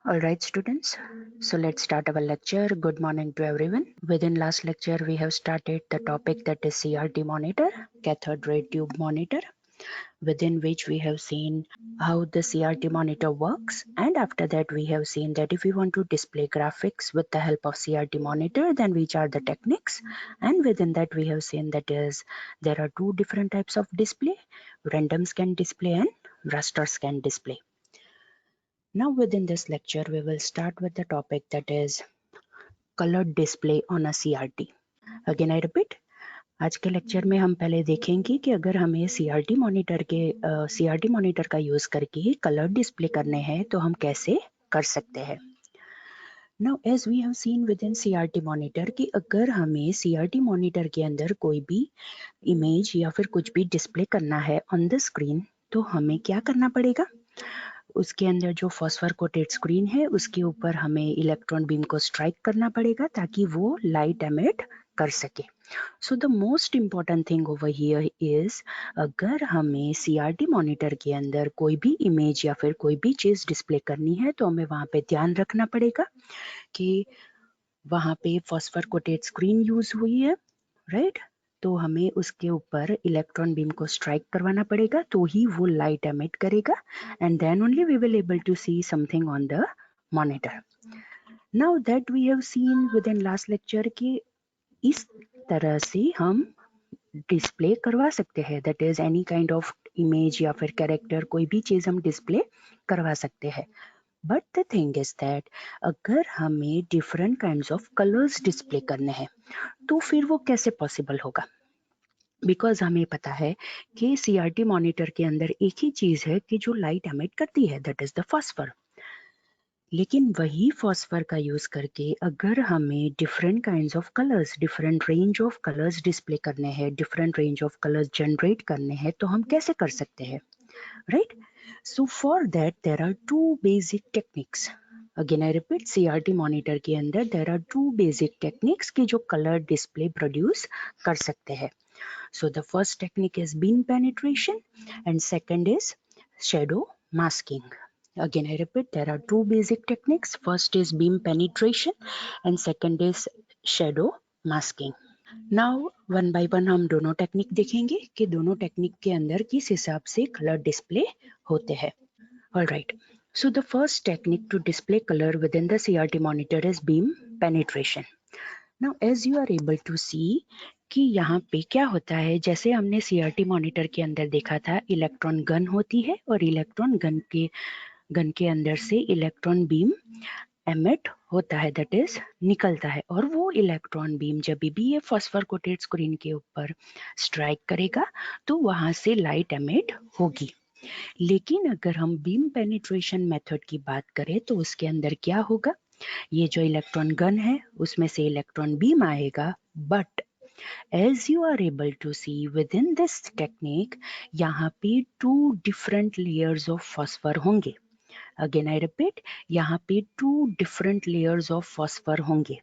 All right, students. So let's start our lecture. Good morning to everyone. Within last lecture, we have started the topic that is CRT monitor, cathode ray tube monitor, within which we have seen how the CRT monitor works. And after that, we have seen that if we want to display graphics with the help of CRT monitor, then which are the techniques. And within that, we have seen that is there are two different types of display, random scan display and raster scan display. Now within this lecture, we will start with the topic that is colored display on a CRT. Again I repeat, आज के lecture में हम पहले देखेंगे कि अगर हमें CRT monitor का यूज करके कलर डिस्प्ले करने हैं तो हम कैसे कर सकते हैं. Now as we have seen within CRT monitor कि अगर हमें CRT monitor के अंदर कोई भी इमेज या फिर कुछ भी डिस्प्ले करना है ऑन द स्क्रीन तो हमें क्या करना पड़ेगा. उसके अंदर जो फॉस्फर कोटेड स्क्रीन है उसके ऊपर हमें इलेक्ट्रॉन बीम को स्ट्राइक करना पड़ेगा ताकि वो लाइट एमिट कर सके. So the most important thing over here is अगर हमें सीआरटी मॉनिटर के अंदर कोई भी इमेज या फिर कोई भी चीज डिस्प्ले करनी है तो हमें वहां पे ध्यान रखना पड़ेगा कि वहां पे फॉस्फर कोटेड स्क्रीन यूज हुई है, राइट. तो हमें उसके ऊपर इलेक्ट्रॉन बीम को स्ट्राइक करवाना पड़ेगा तो ही वो लाइट एमिट करेगा and then only we will able to see something on the monitor. Now that we have seen within last lecture कि इस तरह से हम डिस्प्ले करवा सकते हैं, that is any kind of image या फिर कैरेक्टर कोई भी चीज हम डिस्प्ले करवा सकते हैं. But the thing is that अगर हमें different kinds of colours display करने हैं तो फिर वो कैसे पॉसिबल होगा. बिकॉज हमें पता है कि सीआरटी मॉनिटर के अंदर एक ही चीज है कि जो लाइट एमिट करती है, दैट इज द फॉस्फर. लेकिन वही फॉस्फर का यूज करके अगर हमें different kinds of colours, different range of colours display करने हैं, different range of colours generate करने हैं तो हम कैसे कर सकते हैं, right. So for that there are two basic techniques. Again I repeat, CRT monitor के अंदर there are two basic techniques की जो कलर डिस्प्ले प्रोड्यूस कर सकते हैं. So the first technique is beam penetration and second is shadow masking. Again, I repeat, there are two basic techniques. First is beam penetration and second is shadow masking. Now one by one हम दोनों technique देखेंगे कि दोनों technique के अंदर किस हिसाब से कलर डिस्प्ले होते हैं. All right. So the first technique to display color within the CRT monitor is beam penetration. Now as you are able to see कि यहाँ पे क्या होता है, जैसे हमने सीआरटी मॉनिटर के अंदर देखा था इलेक्ट्रॉन गन होती है और इलेक्ट्रॉन गन के अंदर से इलेक्ट्रॉन बीम एमिट होता है, दैट इज निकलता है. और वो इलेक्ट्रॉन बीम जब भी ये फॉस्फर कोटेड स्क्रीन के ऊपर स्ट्राइक करेगा तो वहां से लाइट एमिट होगी. लेकिन अगर हम बीम पेनिट्रेशन मेथड की बात करें तो उसके अंदर क्या होगा, ये जो इलेक्ट्रॉन गन है उसमें से इलेक्ट्रॉन बीम आएगा. But as you are able to see within this technique, यहाँ पे two different layers of phosphor होंगे. Again I repeat, यहाँ पे two different layers of phosphor होंगे.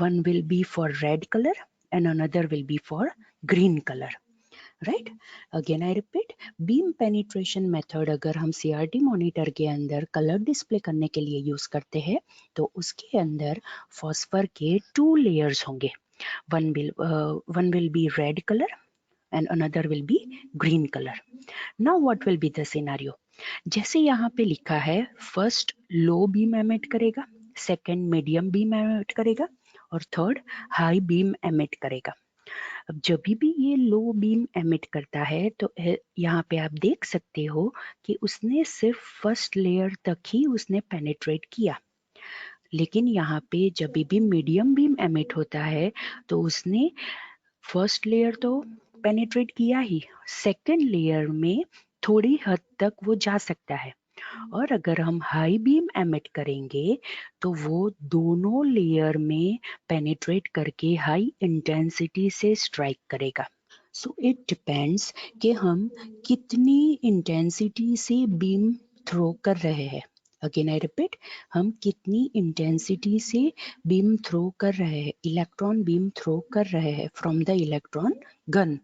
One will be for red color and another will be for green color. Right. Again I repeat, beam penetration method अगर हम CRT monitor के अंदर colour display करने के लिए यूज करते हैं तो उसके अंदर फॉस्फर के टू लेयर्स होंगे. one will be red color and another will be green color. Now what will be the scenario? जैसे यहाँ पे लिखा है फर्स्ट लो बीम एमिट करेगा, सेकंड मीडियम बीम एमिट करेगा और थर्ड हाई बीम एमिट करेगा. अब जब भी ये लो बीम एमिट करता है तो यहाँ पे आप देख सकते हो कि उसने सिर्फ फर्स्ट लेयर तक ही उसने पेनिट्रेट किया. लेकिन यहाँ पे जब भी मीडियम बीम एमिट होता है तो उसने फर्स्ट लेयर तो पेनिट्रेट किया ही, सेकंड लेयर में थोड़ी हद तक वो जा सकता है. और अगर हम हाई बीम एमिट करेंगे तो वो दोनों लेयर में पेनिट्रेट करके हाई इंटेंसिटी से स्ट्राइक करेगा. सो इट डिपेंड्स कि हम कितनी इंटेंसिटी से बीम थ्रो कर रहे हैं. अगेन आई रिपीट, हम कितनी इंटेंसिटी से बीम थ्रो कर रहे हैं, इलेक्ट्रॉन बीम थ्रो कर रहे हैं फ्रॉम द इलेक्ट्रॉन गन,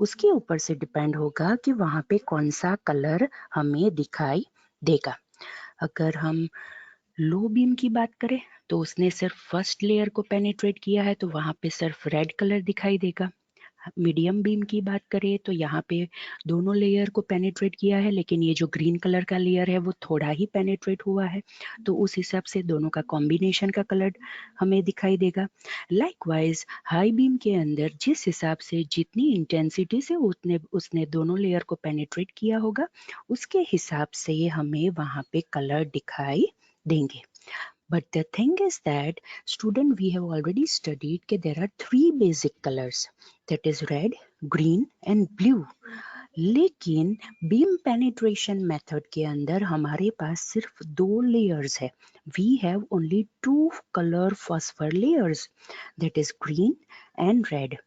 उसके ऊपर से डिपेंड होगा कि वहां पे कौन सा कलर हमें दिखाई देगा. अगर हम लो बीम की बात करें तो उसने सिर्फ फर्स्ट लेयर को पेनिट्रेट किया है, तो वहां पे सिर्फ रेड कलर दिखाई देगा। मीडियम बीम की बात करें तो यहाँ पे दोनों लेयर को पेनिट्रेट किया है, लेकिन ये जो ग्रीन कलर का लेयर है वो थोड़ा ही पेनिट्रेट हुआ है, तो उस हिसाब से दोनों का कॉम्बिनेशन का कलर हमें दिखाई देगा। लाइकवाइज हाई बीम के अंदर जिस हिसाब से जितनी इंटेंसिटी से उसने दोनों लेयर को पेनिट्रेट किया होगा, उसके हिसाब से हमें वहां पे कलर दिखाई देंगे। But the thing is that, student, we have already studied that there are three basic colors, that is red, green and blue. लेकिन बीम पेनिट्रेशन मेथड के अंदर हमारे पास सिर्फ दो लेयर्स है. We have only two color phosphor layers, that is green and red.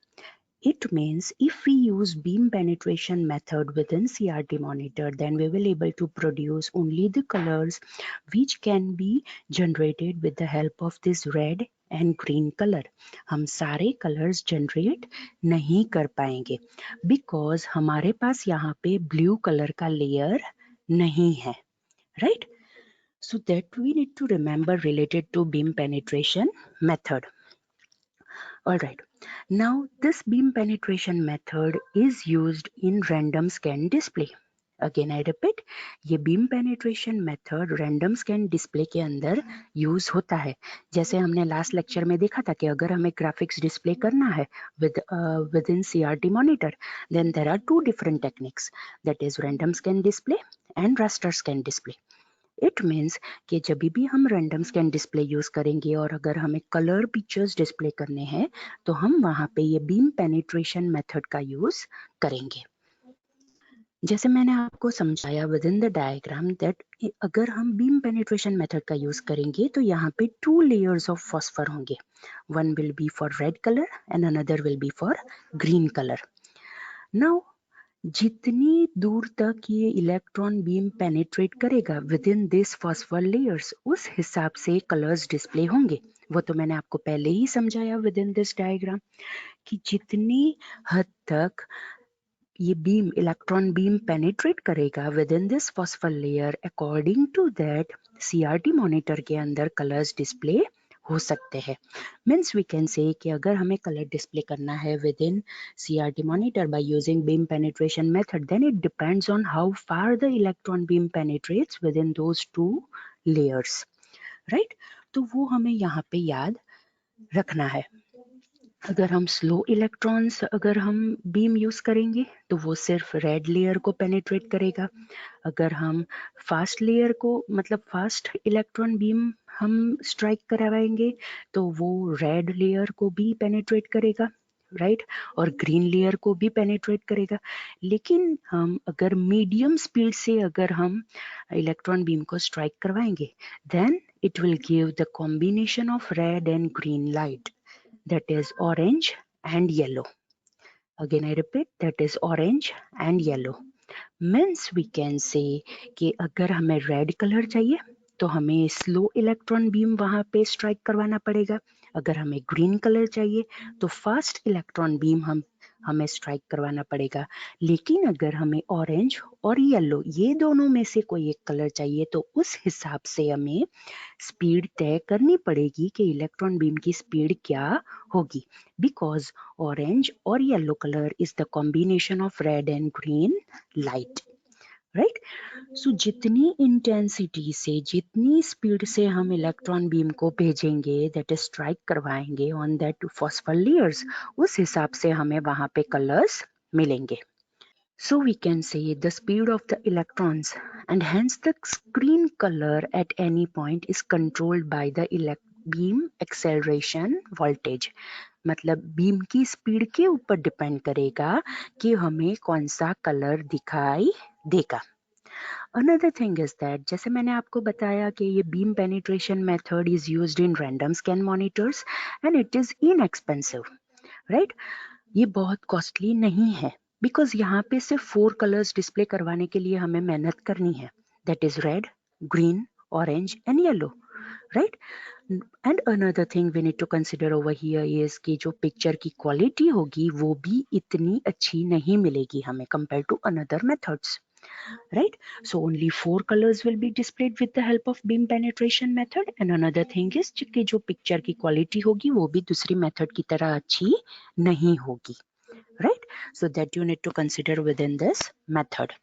It means if we use beam penetration method within CRT monitor, then we will able to produce only the colors which can be generated with the help of this red and green color. हम सारे colors generate नहीं कर पाएंगे because हमारे पास यहाँ पे blue color का layer नहीं है, right? So that we need to remember related to beam penetration method. Alright, now this beam penetration method is used in random scan display. Again I repeat, ये beam penetration method random scan display के अंदर use होता है. जैसे हमने last lecture में देखा था कि अगर हमें graphics display करना है within CRT monitor, then there are two different techniques, that is random scan display and raster scan display. It means कि जब भी हम रैंडम स्कैन डिस्प्ले यूज करेंगे और अगर हमें कलर पिक्चर्स डिस्प्ले करने हैं तो हम वहां पे ये बीम पेनिट्रेशन मेथड का यूज करेंगे. जैसे मैंने आपको समझाया with in the diagram that अगर हम बीम पेनिट्रेशन मेथड का यूज करेंगे तो यहाँ पे टू लेयर्स ऑफ फॉस्फर होंगे. One will be for red colour and another will be for green colour. Now जितनी दूर तक ये इलेक्ट्रॉन बीम पेनिट्रेट करेगा within this phosphor layers, उस हिसाब से कलर्स डिस्प्ले होंगे. वो तो मैंने आपको पहले ही समझाया विद इन दिस डायग्राम कि जितनी हद तक ये बीम इलेक्ट्रॉन बीम पेनिट्रेट करेगा within this phosphor layer, according to that CRT monitor के अंदर कलर्स डिस्प्ले हो सकते हैं. मीन्स वी कैन से कि अगर हमें कलर डिस्प्ले करना है with in CRT monitor by using beam penetration method, then it depends on how far the electron beam penetrates within those two layers, right? तो वो हमें यहाँ पे याद रखना है. अगर हम स्लो इलेक्ट्रॉन्स अगर हम बीम यूज करेंगे तो वो सिर्फ रेड लेयर को पेनिट्रेट करेगा. अगर हम फास्ट लेयर को मतलब फास्ट इलेक्ट्रॉन बीम हम स्ट्राइक करवाएंगे तो वो रेड लेयर को भी पेनिट्रेट करेगा, राइट, और ग्रीन लेयर को भी पेनिट्रेट करेगा. लेकिन हम अगर मीडियम स्पीड से अगर हम इलेक्ट्रॉन बीम को स्ट्राइक करवाएंगे, then it will give the combination of red and green light, that is orange and yellow. Again I repeat, that is orange and yellow. Means we can say कि अगर हमें red colour चाहिए तो हमें slow electron beam वहां पे strike करवाना पड़ेगा. अगर हमें ग्रीन कलर चाहिए तो फास्ट इलेक्ट्रॉन बीम हमें स्ट्राइक करवाना पड़ेगा. लेकिन अगर हमें ऑरेंज और येलो ये दोनों में से कोई एक कलर चाहिए तो उस हिसाब से हमें स्पीड तय करनी पड़ेगी कि इलेक्ट्रॉन बीम की स्पीड क्या होगी, बिकॉज ऑरेंज और yellow colour is the combination of red and green light, right. So जितनी इंटेंसिटी से जितनी स्पीड से हम इलेक्ट्रॉन बीम को भेजेंगे, दैट इज स्ट्राइक करवाएंगे ऑन दैट फॉस्फर लेयर्स, उस हिसाब से हमें वहां पे कलर्स मिलेंगे. So we can say the speed of the electrons and hence the screen color at any point is controlled by the beam acceleration voltage. मतलब beam की स्पीड के ऊपर डिपेंड करेगा कि हमें कौन सा कलर दिखाई देगा. Another thing is that जैसे मैंने आपको बताया कि ये beam penetration method is used in random scan monitors and it is inexpensive, right? ये बहुत कॉस्टली नहीं है बिकॉज यहाँ पे सिर्फ 4 कलर्स डिस्प्ले करवाने के लिए हमें मेहनत करनी है, that is red, green, orange and yellow, right. And another thing we need to consider over here is कि जो पिक्चर की क्वालिटी होगी वो भी इतनी अच्छी नहीं मिलेगी हमें compare to another methods. right? So only 4 colors will be displayed with the help of beam penetration method. And another thing is कि जो picture की quality होगी वो भी दूसरी method की तरह अच्छी नहीं होगी, right? So that you need to consider within this method.